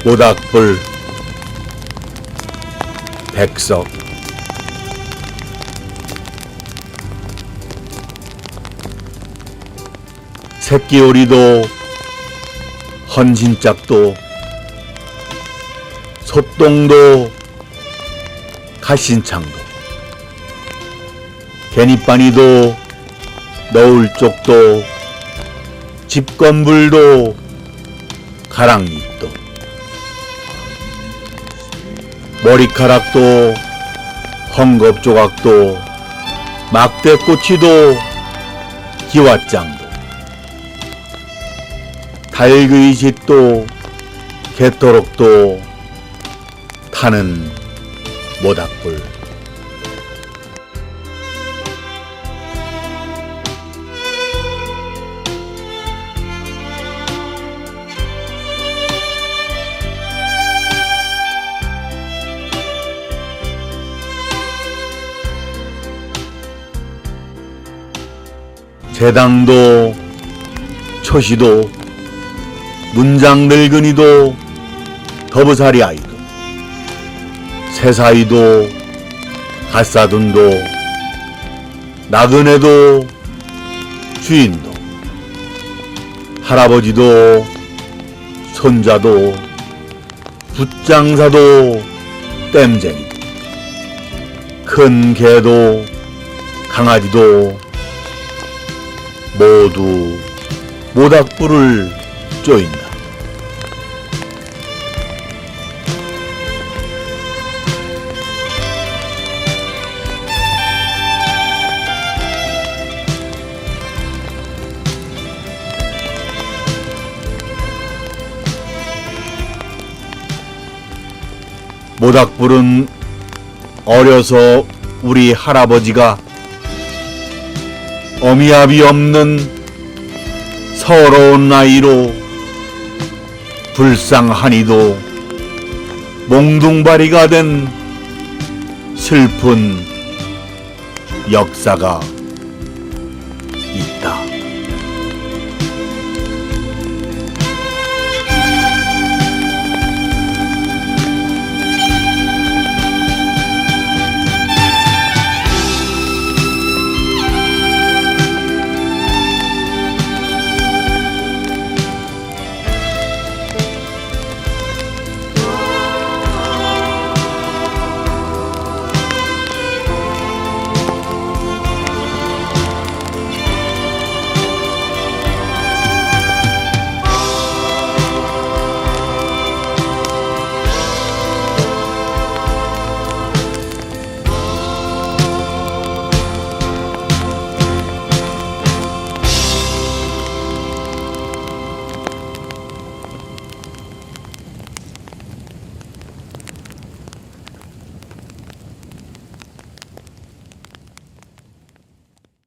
모닥불 백석 새끼오리도 헌신짝도 솥동도 가신창도 개니빠니도 너울쪽도 집건불도 가랑잎도 머리카락도 헝겊조각도 막대꼬치도 기왓장도 달그이 짓도 개토록도 타는 모닥불 재당도 초시도 문장 늙은이도 더부살이 아이도 새사이도 갓사돈도 나그네도 주인도 할아버지도 손자도 붓장사도 땜쟁이도 큰 개도 강아지도 모두 모닥불을 쪼인다. 모닥불은 어려서 우리 할아버지가 어미압이 없는 서러운 나이로 불쌍하니도 몽둥바리가 된 슬픈 역사가